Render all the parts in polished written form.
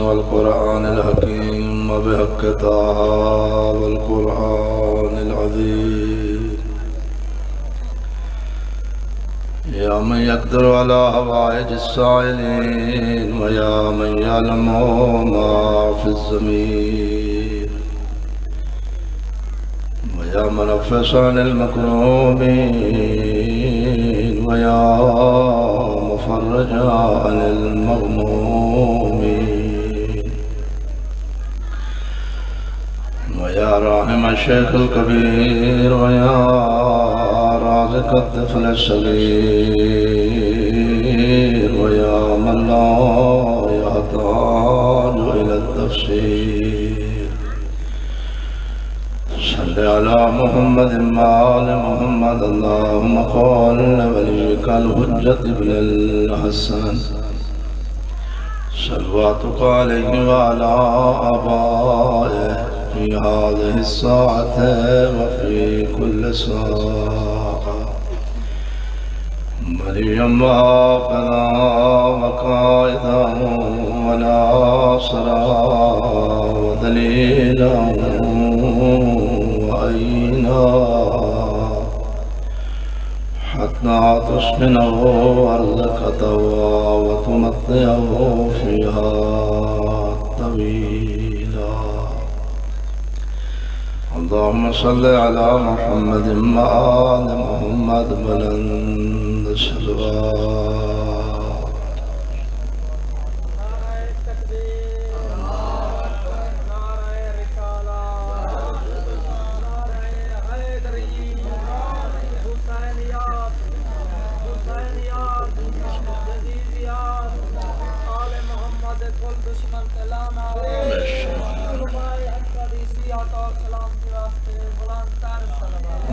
والقرآن الحكيم وبحق طه والقرآن العظيم يا من يقدر على هوائج السائلين ويا من يعلم ما في الضمير ويا من نفس عن المكروبين ويا مفرج عن المغمومين ويا راحم الشيخ الكبير ويا رازق الطفل الصغير ويا من لا يحتاج إلى التفسير صل على محمد وآل محمد اللهم قل لوليك الحجة ابن الحسن صلواتك عليه وعلى آبائه في هذه الساعة وفي كل ساعة وليا وحافظا وقائدا وناصرا ودليلا وعينا حتى تسكنه أرضك طوى وتمطيه فيها طويلا اللهم صل على محمد وآل محمد بلند الصلوات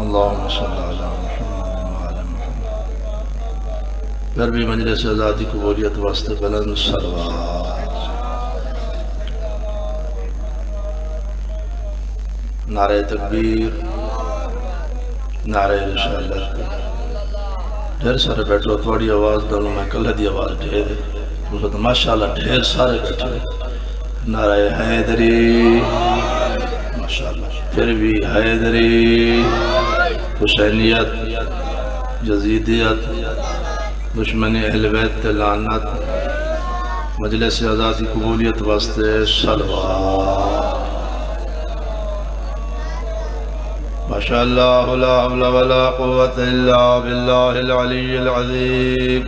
اللهم صل على محمد وعلى محمد پھر بھی مجلس آزادی قبولیت واسطے بلند صلوات نعرہ تکبیر نعرہ رسالت ڈھیر سارے بیٹھو تھوڑی آواز دونوں میں کلہ دی آواز ڈھیر ہے ماشاءاللہ ڈھیر سارے بیٹھے نعرہ حیدری ماشاءاللہ پھر بھی حیدری حسینیت یزیدیت دشمن اہل بیت لعنت مجلس آزادی قبولیت واسطے صلوات ماشاءاللہ لا حول ولا قوة الا باللہ العلی العظیم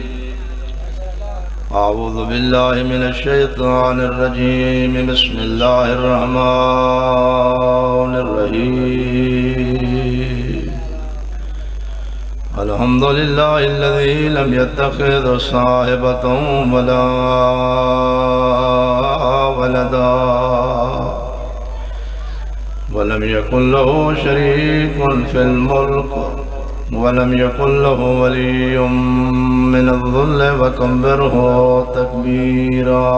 اعوذ باللہ من الشیطان الرجیم بسم اللہ الرحمن الرحیم الحمد للہ الذی لم يتخذ صاحبة ولا ولدا ولم يكن له شريك في الملك ولم يكن له ولي من الذل وكبره تكبيرا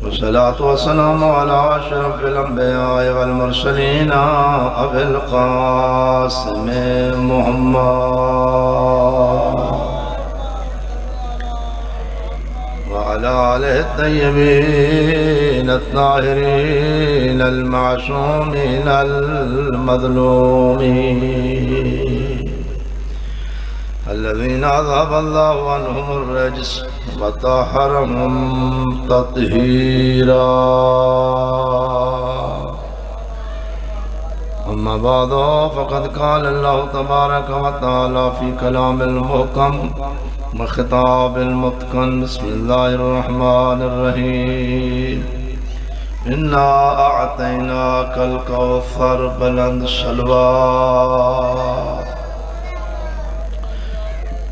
والصلاة والسلام على أشرف الأنبياء والمرسلين أبي القاسم محمد وعلى آله الطيبين الطاهرين المعصومين المظلومين الذين أذهب الله عنهم الرجس وطهرهم تطهيرا أما بعد فقد قال الله تبارك وتعالى في كلام المحكم وخطاب المتقن بسم الله الرحمن الرحيم إنا أعطيناك الكوثر بلند الصلوات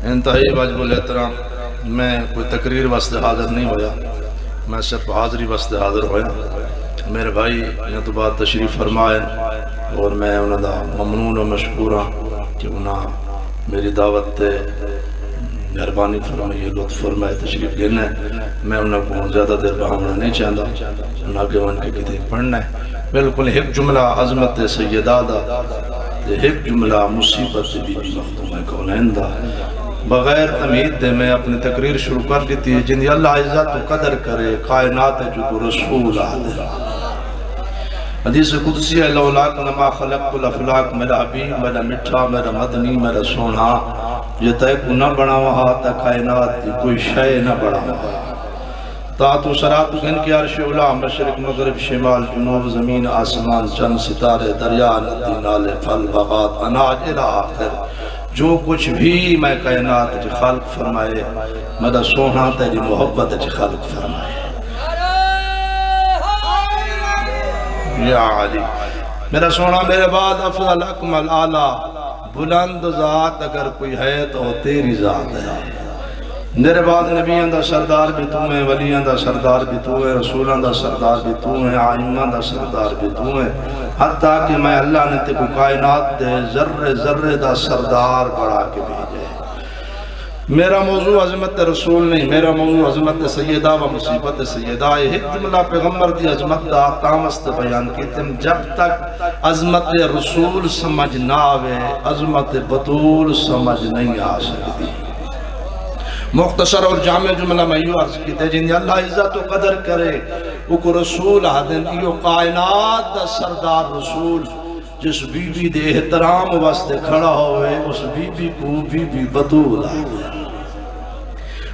انتہائی واجب الاحترام میں کوئی تقریر واسطے حاضر نہیں ہویا میں صرف حاضری واسطے حاضر ہویا میرے بھائی یہاں تو بات تشریف فرمائے اور میں انہوں دا ممنون و مشکور ہوں کہ انہاں میری دعوت تے مہربانی فرمائیے لطف فرمائے تشریف لینا ہے میں انہوں کو زیادہ دیر بہامنا نہیں چاہتا انہوں کے ون کے کتنے پڑھنا ہے بالکل ایک جملہ عظمت سیدہ دا ایک جملہ مصیبت بی بی مختومہ کونین دا بغیر تمہید دے میں اپنی تقریر شروع کر دیتی ہے جن اللہ عزت و قدر کرے کائنات جو کو رسول آدھے حدیث قدسی ہے لولاک نما خلقت الافلاق میرا حبیب میرا مٹھا میرا مدنی میرا سونا یہ تیکو نہ بڑا وہاں تا کائنات دی کوئی شے نہ بڑا وہاں تاتو سراتو گن کی عرش اولا مشرق مغرب شمال جنوب زمین آسمان چند ستارے دریا ندی نالے پھل باغات اناج الہ آخر جو کچھ بھی میں کائنات جی خالق فرمائے میرا سونا تیری محبت جی خالق فرمائے یا علی میرا سونا میرے بعد افضل اکمل اعلیٰ بلند ذات اگر کوئی ہے تو تیری ذات ہے میرے بعد نبیان دا سردار بھی تو ہیں ولیان دا سردار بھی تو ہیں رسولان دا سردار بھی تو ہیں آئمان دا سردار بھی تو ہیں حتیٰ کہ میں اللہ نے تے کو کائنات دے ذرے ذرے دا سردار بڑھا کے بھیجے میرا موضوع عظمت رسول نہیں میرا موضوع عظمت سیدہ و مصیبت سیدہ ایک جملہ پیغمبر دی عظمت دا تامست بیان کی تم جب تک عظمت رسول سمجھ نہ آوے عظمت بطول سمجھ نہیں آ سکتی مختصر اور جامع جملہ میں یوں عرض کیتے جن اللہ عزت و قدر کرے وہ کو رسول آدھن یہ کائنات دا سردار رسول جس بی بی دے احترام واسطے کھڑا ہوئے اس بی بی کو بی بی بطول آدھن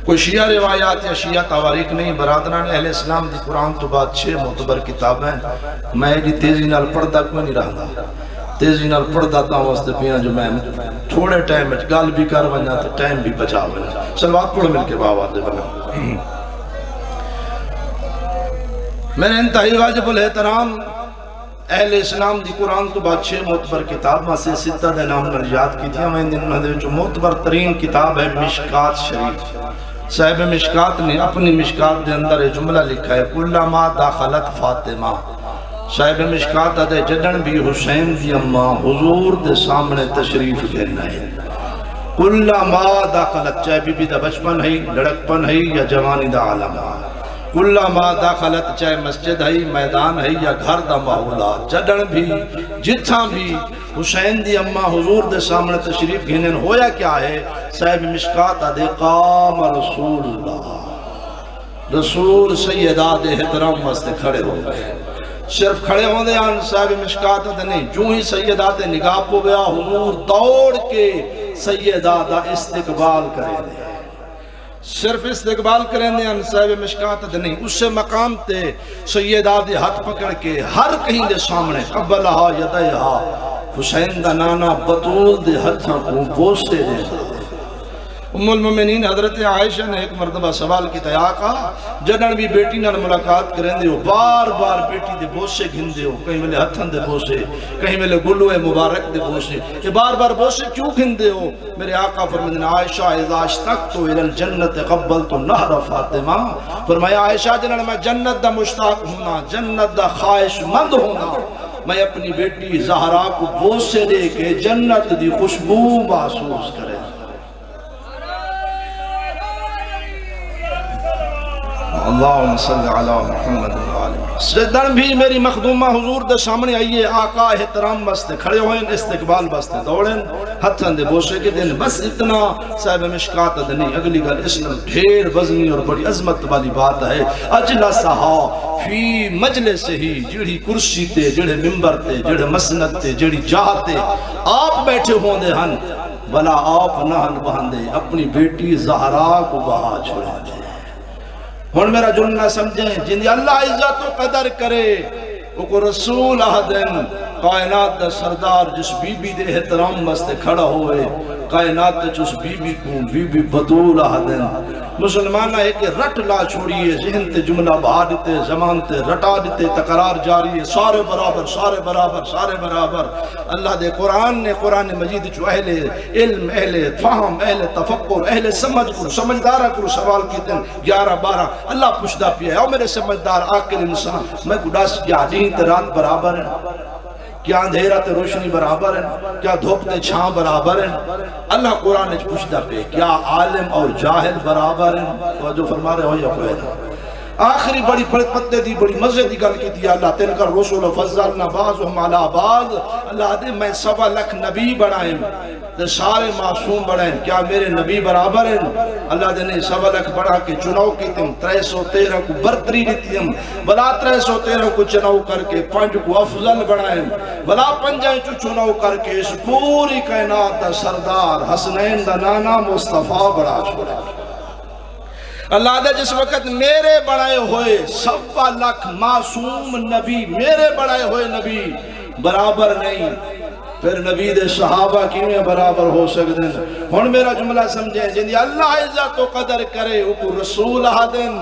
کوئی شیعہ روایات یا شیعہ تواریخ نہیں برادران اہل اسلام دی قرآن تو بعد 6 معتبر کتابیں میں جی تیزی نال پڑھدا کوئی نہیں رہا تیزی نال پڑھدا تا واسطے پیاں جو میں تھوڑے ٹائم میں گال بھی کر ونجا تو ٹائم بھی بچا ونجا سلوات پڑھ مل کے بابا دے بنا میرے انتہائی واجب الاحترام اہل اسلام دی قرآن تو بعد 6 معتبر کتاب میں سے 6 دے نام نے یاد کی تھی میں انہوں نے جو معتبر ترین کتاب ہے مشکات شریف صاحب مشکات نے اپنی مشکات دے اندر جملہ لکھا ہے کُلّا ما داخلت فاطمہ صاحب مشکات دے جدن بھی حسین دی اماں حضور دے سامنے تشریف گھرنا ہے کُلّا ما داخلت چاہے بی بی دا بچپن ہے لڑکپن ہے یا جوانی دا عالم ہے کُلّا ما داخلت چاہے مسجد ہے میدان ہے یا گھر دا ماحولات جدن بھی جتھاں بھی حسین دی اماں حضور دے سامنے تشریف گھنن ہویا کیا ہے صاحب مشکات دے قام رسول اللہ رسول سیدہ دے احترام واسطے کھڑے ہو گئے صرف کھڑے ہوں دے آن صاحب مشکات دے نہیں جو ہی سیدہ دے نگاہ پو گیا حضور دوڑ کے سیدہ دا استقبال کرے دے صرف استقبال کریں دے آن صاحب مشکات دے نہیں اس سے مقام تے سیدہ دے ہاتھ پکڑ کے ہر کہیں دے سامنے قبلہا یدیہا حسین دا نانا بطول دے ہتھاں کو بوسے دے ام المومنین حضرت عائشہ نے ایک مرتبہ سوال کی تیا کہا جنن بھی بیٹی نال ملاقات کریں دے ہو بار بار بیٹی دے بوسے گھن دے ہو کہیں ملے ہتھن دے بوسے کہیں ملے گلوے مبارک دے بوسے یہ بار بار بوسے کیوں گھن دے ہو میرے آقا فرمودن عائشہ اذا اشتقتو الى الجنت قبلت نہر فاطمہ فرمایا عائشہ جنن میں جنت دا مشتاق ہونا جنت دا خواہش مند ہونا میں اپنی بیٹی زہرا کو بوسے دے کے جنت دی خوشبو محسوس کرے اللہم صلی علی محمد سجدن بھی میری مخدومہ حضور دے سامنے آئیے آقا احترام بستے کھڑے ہوئیں استقبال بستے دوڑیں ہتھن دے بوسے کے دن بس اتنا صاحب مشکات دے نہیں اگلی گل اسلام ڈھیر وزنی اور بڑی عظمت والی بات ہے اجلسہا فی مجلس ہی جڑی کرسی تے جڑے ممبر تے جڑے مسند تے جڑی جاہ تے آپ بیٹھے ہوں دے ہن بلا آپ نہ ہن بہندے اپنی بیٹی زہرا کو بہا چھوڑا دے ہون میرا جنہ سمجھیں جن اللہ عزت و قدر کرے وہ کو رسول آدن کائنات دا سردار جس بی بی دے احترام مستے کھڑا ہوئے کائنات دے جس بی بی کو بی بی بطول آدن مسلمانہ ایک رٹ لا چھوڑیے ذہن تے جملہ بہا دیتے زمان تے رٹا دیتے تقرار جاری ہے سارے برابر سارے برابر سارے برابر اللہ دے قرآن نے قرآن مجید جو اہل علم اہل فہم اہل تفکر اہل سمجھ کو سمجھدارہ کو سوال کیتے ہیں 11-12 اللہ پوچھتا پیا ہے او میرے سمجھدار عاقل انسان میں گڈاس کیا دین تے رات برابر ہے کیا اندھیرہ تے روشنی برابر ہیں کیا دھوپ تے چھاں برابر ہیں اللہ قرآن پوچھتا پہ کیا عالم اور جاہل برابر ہیں تو جو فرما رہے ہو یا کوئی آخری بڑی پتے دی بڑی مزے دی گل کی دی اللہ تلک الرسل فضلنا بعضهم علی بعض اللہ دے میں 1.25 لاکھ نبی بنائیں تے سارے معصوم بنائیں کیا میرے نبی برابر ہیں اللہ دے نے 1.25 لاکھ بڑھا کے چناؤ کی تم 313 کو برتری دیتی ہم بلا 313 کو چناؤ کر کے 5 کو افضل بنائیں بلا 5 چو چناؤ کر کے اس پوری کائنات دا سردار حسنین دا نانا مصطفیٰ بڑا چھوڑا اللہ دے جس وقت میرے بڑھائے ہوئے 1.25 لاکھ معصوم نبی میرے بڑھائے ہوئے نبی برابر نہیں پھر نبی دے صحابہ کی میں برابر ہو سکتے ہیں ہون میرا جملہ سمجھیں جن اللہ عزت و قدر کرے اکو رسول آدن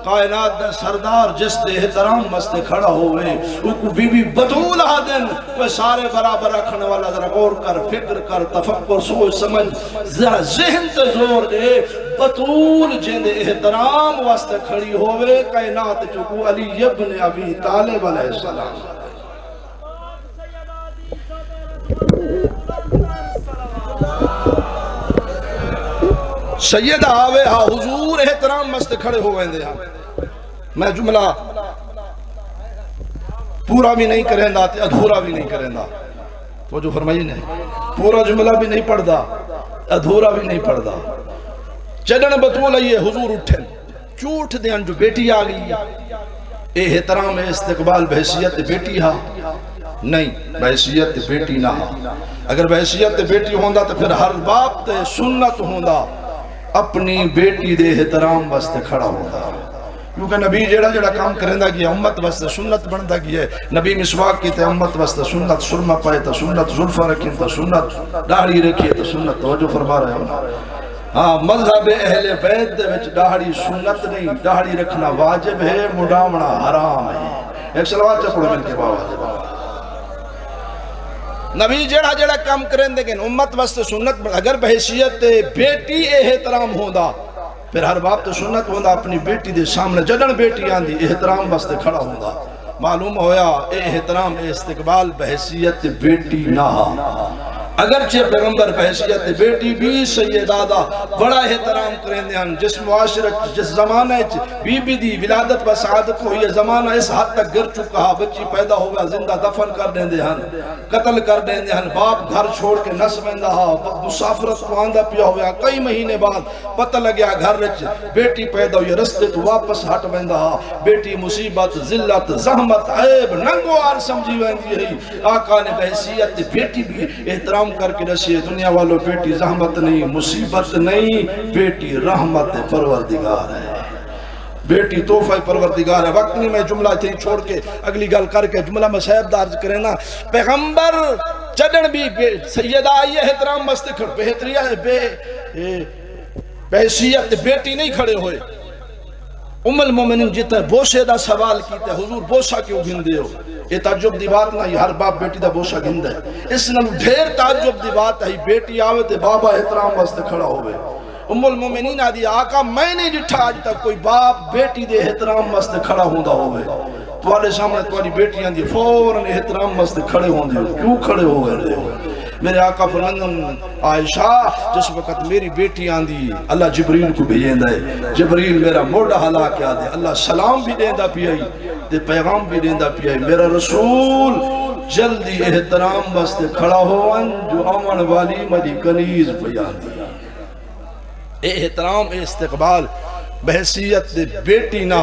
کائنات دا سردار جس دے احترام مستے کھڑا ہوئے اکو بی بی بطول آدن وہ سارے برابر رکھنے والا ذرا غور کر فکر کر تفکر سوچ سمجھ ذرا ذہن تے زور دے بطول جن دے احترام واسطے کھڑی ہوئے کائنات چکو علی ابن ابی طالب علیہ السلام سید آوے ہاں حضور احترام مست کھڑے ہو گئے ہاں میں جملہ پورا بھی نہیں کریں دا ادھورا بھی نہیں کریں دا وہ جو فرمائی نہیں پورا جملہ بھی نہیں پڑھ دا ادھورا بھی نہیں پڑھ دا چلن بطول آئیے حضور اٹھن چوٹ دیاں جو بیٹی آگئی احترام استقبال بحثیت بیٹی ہاں نہیں بحثیت بیٹی نہ ہاں اگر بحثیت بیٹی ہوندہ تو پھر ہر باپ تے سنت ہوندہ اپنی بیٹی دے احترام واسطے کھڑا ہوتا کیونکہ نبی جڑا جڑا کام کرندہ گیا امت واسطے سنت بندہ گیا نبی مسواک کی تے امت واسطے سنت سرما پائے تا سنت زلفہ رکھیں تا سنت داڑھی رکھیے تا سنت توجہ فرما رہے ہونا ہاں مذہب اہل بیت دے وچ داڑھی سنت نہیں داڑھی رکھنا واجب ہے مڈامنا حرام ہے ایک سلوات چپڑو مل کے باواجب نبی جڑا جڑا کام کریں دے گئن امت واسطے سنت اگر بحیثیت بیٹی احترام ہوندہ پھر ہر باپ تو سنت ہوندہ اپنی بیٹی دے سامنے جدن بیٹی آندھی احترام واسطے کھڑا ہوندہ معلوم ہویا احترام استقبال بحیثیت بیٹی نہ اگرچہ پیغمبر بحیثیت بیٹی بھی سیدادہ بڑا احترام کریں دے ہن جس معاشرت جس زمانہ بی بی دی ولادت و سعادت کو یہ زمانہ اس حد تک گر چکا بچی پیدا ہوگا زندہ دفن کر دیں دے ہن قتل کر دیں دے ہن باپ گھر چھوڑ کے نس بندہ مسافرت کو آندہ پیا ہویا کئی مہینے بعد پتہ لگیا گھر رچ بیٹی پیدا ہوئی رستے تو واپس ہٹ بندہ بیٹی مصیبت ذلت زحمت عیب ننگو آر سمجھی ویندی ہے آقا نے بحیثیت بیٹی بھی احترام کر کے رسی دنیا والوں بیٹی زحمت نہیں مصیبت نہیں بیٹی رحمت پروردگار ہے بیٹی تحفہ پروردگار ہے وقت نہیں میں جملہ تھی چھوڑ کے اگلی گل کر کے جملہ میں صاحب دارج کریں نا پیغمبر چڑھن بھی سیدہ آئیے احترام مست کھڑ بحیثیت بیٹی نہیں کھڑے ہوئے ام المومنین جیتا بوسے دا سوال کیتا ہے حضور بوسا کیوں گھندے ہو یہ تعجب دی بات نہیں ہر باپ بیٹی دا بوسا گھندے اس نے ڈھیر تعجب دی بات ہے بیٹی آوے تے بابا احترام واسطے کھڑا ہوئے ام المومنین آدھی آقا میں نہیں جٹھا آج تک کوئی باپ بیٹی دے احترام واسطے کھڑا ہوندہ ہوئے تمہارے سامنے تمہاری بیٹی آندھی فوراً احترام واسطے کھڑے ہوندے کیوں کھڑے ہو گئے میرے آقا فرماندن عائشہ جس وقت میری بیٹی آندھی اللہ جبریل کو بھیجیں دے جبریل میرا موڑا ہلا کیا دے اللہ سلام بھی دیندہ پیائی دے پیغام بھی دیندہ پیائی میرا رسول جلدی احترام واسطے کھڑا ہوان جو امن والی مدی کنیز بیان دی احترام استقبال بحیثیت بیٹی نہ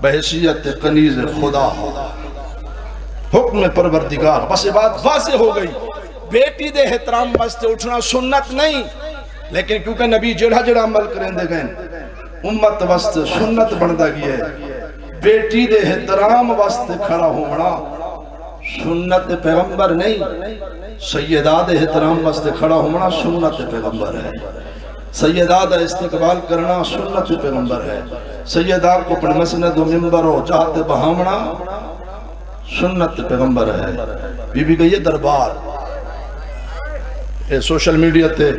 بحیثیت کنیز خدا حکم پروردگار بس یہ بات واضح ہو گئی بیٹی دے احترام واسطے اٹھنا سنت نہیں لیکن کیونکہ نبی جڑا جڑا عمل کریں دے گئے امت واسطے سنت بندہ گیا ہے بیٹی دے احترام واسطے کھڑا ہونا سنت پیغمبر نہیں سیدہ دے احترام واسطے کھڑا ہونا سنت پیغمبر ہے سیدہ دا استقبال کرنا سنت پیغمبر ہے سیدہ کو اپنے مسند و منبر و جہت بہامنا سنت پیغمبر ہے بی بی گئی دربار سوشل میڈیا تے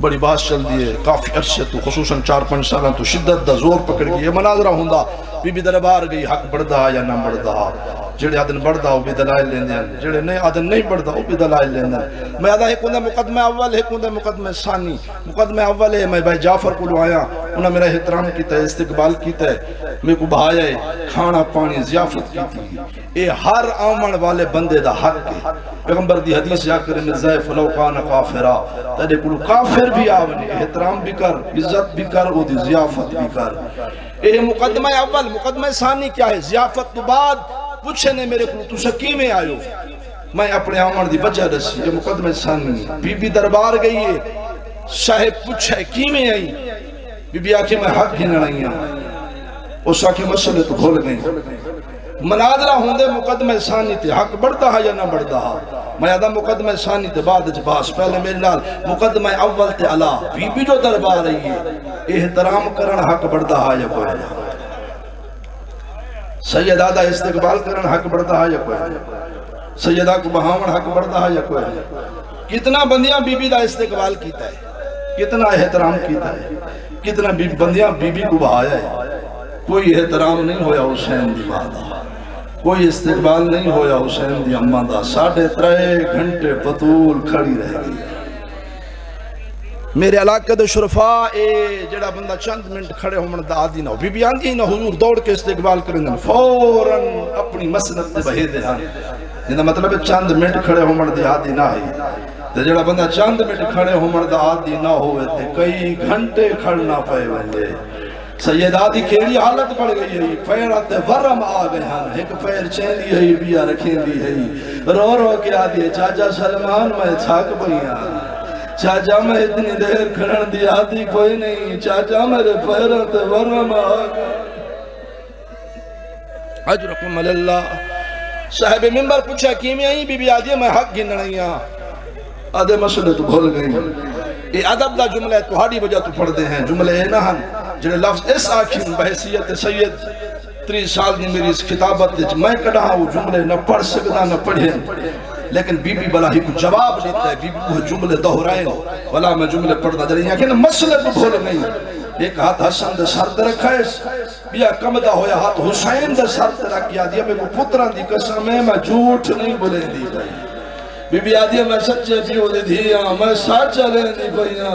بڑی بات چل دی ہے کافی عرصے تو خصوصاً 4-5 سالہ تو شدت دا زور پکڑ گئی یہ مناظرہ ہوندہ بی بی دربار گئی حق بڑھدا یا نہ بڑھدا جڑے آدن بڑھدا وہ بھی دلائل لیں دیں جڑے نہیں آدن نہیں بڑھدا وہ بھی دلائل لیں دیں میں آدھا ایک ہوندہ مقدمہ اول ایک ہوندہ مقدمہ ثانی مقدمہ اول ہے میں بھائی جعفر کو لو آیا انہوں نے میرا احترام کیتا ہے، استقبال کیتا ہے، میرے کو بہایا ہے، کھانا پانی ضیافت کی تھی۔ اے ہر آمن والے بندے دا حق ہے۔ پیغمبر دی حدیث یا کرے میں ضعف لو کان کافرہ، تیرے کو کافر بھی آونی، احترام بھی کر، عزت بھی کر، او دی ضیافت بھی کر۔ اے مقدمہ اول، مقدمہ ثانی کیا ہے؟ ضیافت تو بعد پوچھے نے میرے کو تو سکیمیں آئیو، میں اپنے آمن دی وجہ رسی، یہ مقدمہ ثانی۔ بی بی دربار گئی ہے، صاحب پوچھے کیمیں آئی، بی بی آکھے میں حق ہی نڑائیاں، اس آکھے مسئلے تو کھول گئی۔ مناظرہ ہوندے مقدمہ ثانی تے حق بڑھتا ہے یا نہ بڑھتا ہے؟ میں آدھا مقدمہ ثانی تے بعد اچھ باس، پہلے میرے نال مقدمہ اول تے علا، بی بی جو دربار رہی ہے، احترام کرن حق بڑھتا ہے یا کوئی نہ؟ سیدہ استقبال کرن حق بڑھتا ہے یا کوئی نہ؟ سیدہ کو بہاون حق بڑھتا ہے یا کوئی نہ؟ کتنا بندیاں بی بی دا استقبال کیتا ہے، کتنا احترام کیتا ہے، کتنا بندیاں بی بی کو بہایا ہے۔ کوئی احترام نہیں ہویا حسین دی ماں، کوئی استقبال نہیں ہویا حسین دی اماں دا۔ 3.5 گھنٹے بطول کھڑی رہ گئی۔ میرے علاقے دے شرفاء اے جڑا بندہ چند منٹ کھڑے ہو من دا عادی نہ ہو، بی بی آندھی نہ حضور دوڑ کے استقبال کریں دن فوراً اپنی مسند تے بہے دے ہاں، جنہا مطلب ہے چند منٹ کھڑے ہو من دی عادی نہ ہے۔ جڑا بندہ چند منٹ کھڑے ہو من دا عادی نہ ہوئے تھے، کئی گھنٹے کھڑنا پائے بندے۔ سیدہ دی کھیڑی حالت پڑ گئی ہے، پیرات ورم آ گئے ہیں، ایک پیر چین دی ہے، بیا رکھیں دی ہے، رو رو کے آدھی چاچا سلمان میں چھاک بھئیاں، چاچا میں اتنی دیر کھڑن دی آدھی کوئی نہیں، چاچا میرے پیرات ورم آ گئے۔ اجرکم اللہ۔ صاحب ممبر پوچھا کیمیں آئی، بی بی آدھی میں حق گن رہیاں، آدھے مسئلے تو کھول گئی۔ یہ ادب دا جملہ ہے، تہاڑی وجہ تو پڑھ دے ہیں، جملے نہ ہن جنہیں لفظ اس آکھیں بحثیت سید 30 سال دی میری اس خطابت میں کڑا ہوں، جملے نہ پڑھ سکتا نہ پڑھیں، لیکن بی بی بلا ہی کو جواب دیتا ہے، بی بی کو جملے دہرائیں، بلا میں جملے پڑھتا جا رہی ہیں کہ مسئلے تو کھول نہیں۔ ایک ہاتھ حسن دے سر تے رکھا ہے، بیا کمدہ ہویا ہاتھ حسین دے سر تے رکھ گیا، دیا میں کو پتران دی قسم ہے، میں جھوٹ نہیں بولیں دی بھائی۔ بی بی آدھی میں سچے پیو دے دھیاں، میں ساچا لیں دی بھائیاں،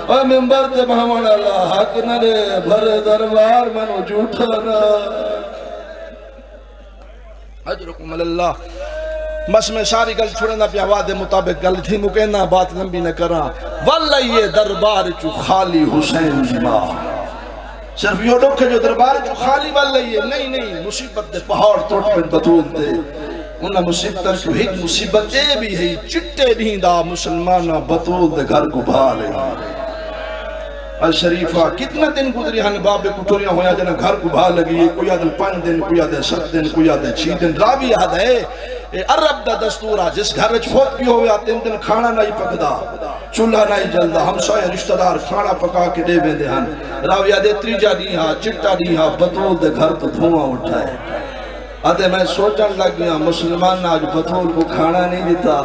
اور ممبر تے بہمان اللہ حق نہ دے، بھر دربار منو جھوٹا نہ۔ اجرکم اللہ۔ بس میں ساری گل چھوڑنا پہ آواد مطابق گل تھی، مکینہ بات لمبی نہ کرا۔ واللہ یہ دربار چو خالی حسین دی ماں، صرف یہ لوگ جو دربار چو خالی واللہ یہ نہیں، مصیبت دے پہاڑ توڑ پہ بطول دے، انہا مصیبت کو ایک مصیبت بھی ہے، چٹے نہیں دا مسلمانہ بطول دے گھر کو بھا لے۔ الشریفہ کتنا دن گزری ہن باب کٹوریاں ہویا جنہ گھر کو بھا لگی، کوئی آدھے 5 دن، کوئی آدھے 7 دن، کوئی آدھے 6 دن، راوی یاد ہے عرب دا دستورہ جس گھر وچ فوت بھی ہویا 3 دن کھانا نہیں پکدا، چولہا نہیں جلدا، ہمسائے رشتہ دار کھانا پکا کے دے بیندے ہن۔ راوی آدھے 3 دیہا چٹا دیہا بطول دے گھر تو دھواں اٹھائے۔ آدھے میں سوچن لگ گیا مسلمان آج بطول کو کھانا نہیں دیتا،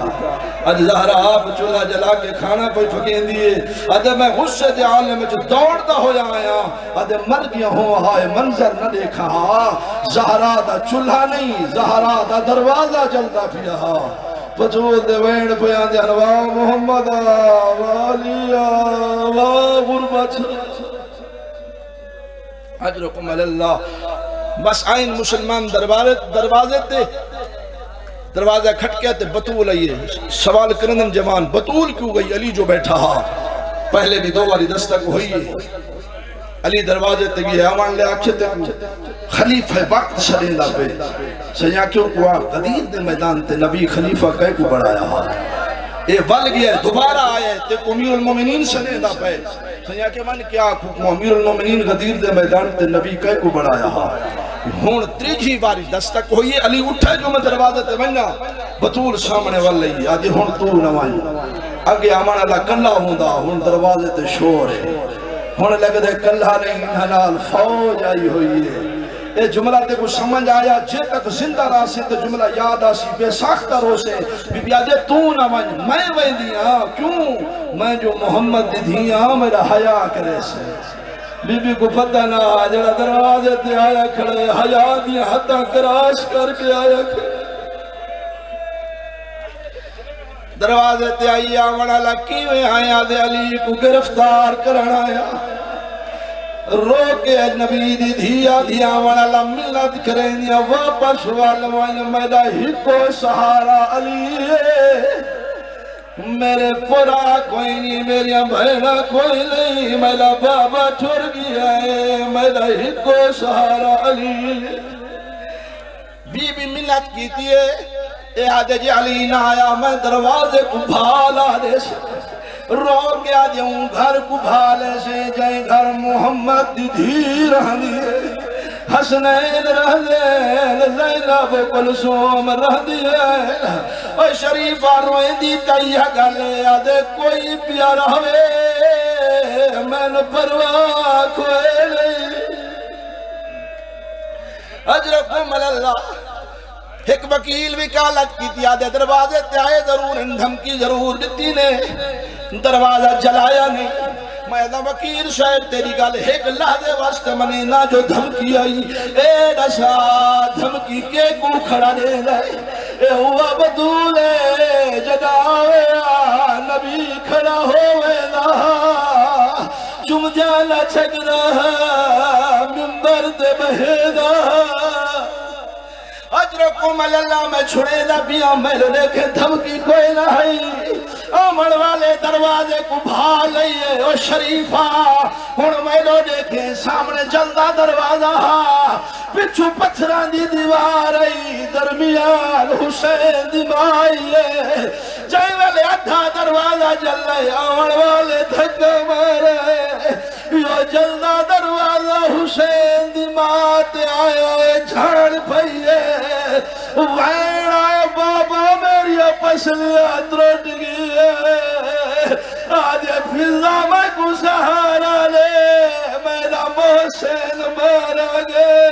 آج زہرہ آپ چولہا جلا کے کھانا پہ پھکین دیئے۔ آدھے میں غصے دے عالم جو دوڑتا ہو آیا، آدھے مر گیا ہوں ہائے منظر نہ دیکھا، زہرہ دا چولہا نہیں، زہرہ دا دروازہ جلدا پیا، بطول دے وین پیان دے انواع محمد والیا غربت۔ اجرکم اللہ۔ بس آئین مسلمان دروازے تے دروازہ کھٹکیا تے بطول آئیے، سوال کرندن جوان بطول کیوں گئی؟ علی جو بیٹھا پہلے بھی 2 باری دستک ہوئی ہے، علی دروازے تے گئے، آمان لے آکھے تے خلیفہ وقت شریندہ پہ سیاں کیوں کو غدیر دے میدان تے نبی خلیفہ کہے کو بڑھایا، اے ول گیا دوبارہ آئے تے امیر المومنین شریندہ پہ سیاں کہ من کیا کو امیر المومنین غدیر دے میدان تے نبی کہے کو بڑھایا۔ ہون 3 باری دستک ہوئی، علی اٹھے جو میں دروازے تے بننا، بطول سامنے واللہی آدھی ہون تو نوائیں، اگے آمان اللہ کلہ ہوندہ، ہون دروازے تے شور ہے، ہون لگ دے کلہ نہیں انہنال فوج آئی ہوئی ہے۔ اے جملہ تے کو سمجھ آیا، جے تک زندہ رہا سے تے جملہ یاد آسی، بے ساختہ رو سے بی بی آدھے تو نوائیں، میں وہیں دیا کیوں؟ میں جو محمد دی دھیاں میرا حیاء کرے سے۔ بی بی کو پتہ نہ جڑا دروازے تے آیا کھڑے، حیاء دیا حتہ کراش کر کے آیا کھڑے، دروازے تے آئی آمن اللہ کیویں آیا دے علی کو گرفتار کرنا آیا، رو کے نبی دی دھیا دھیا والا ملت کریں واپس والوان میرا ہی کو سہارا علی میرے پورا کوئی نہیں میری بہنا کوئی نہیں میرا بابا ٹھر گیا ہے میرا ہی کو سہارا علی بی بی ملت کی دیئے اے آدھے جی علی نہ آیا میں دروازے کو بھالا دے سے رو گیا دیوں گھر کو بھالے سے جائیں گھر محمد دی دھی رہ دیئے حسنین رہ دیئے زینب کلثوم رہ دیئے اور شریفہ روئیں دی تیہ گلے آدھے کوئی پیارا ہوئے میں نے پرواہ کوئے نہیں اجرکم اللہ ایک وکیل وکالت کی دیا دے دروازے تے آئے ضرور دھمکی ضرور دیتی نے دروازہ جلایا نہیں میں دا وکیل شاید تیری گل ایک لحظے واسطے منی نہ جو دھمکی آئی اے نشا دھمکی کے کو کھڑا دے گئے اے ہوا بدولے جگاوے نبی کھڑا ہوئے نا چم جانا چھک رہا منبر دے بہیدہ اجرکم اللہ میں چھڑے دا پیا میرے دیکھے دھمکی کوئی نہیں آمن والے دروازے کو بھال لئیے او شریفہ ہن میرے دیکھے سامنے جلدہ دروازہ پچھو پتھران دی دیوار ای درمیان حسین دی مائیے جائے والے ادھا دروازہ جل لئے آمن والے دھکا مارے یہ جلدہ دروازہ حسین دی مات آئے جھاڑ پھئیے وین آئے بابا میری پسلیات روٹ گئی آج فضا میں کو سہارا لے میرا محسن مارا گئے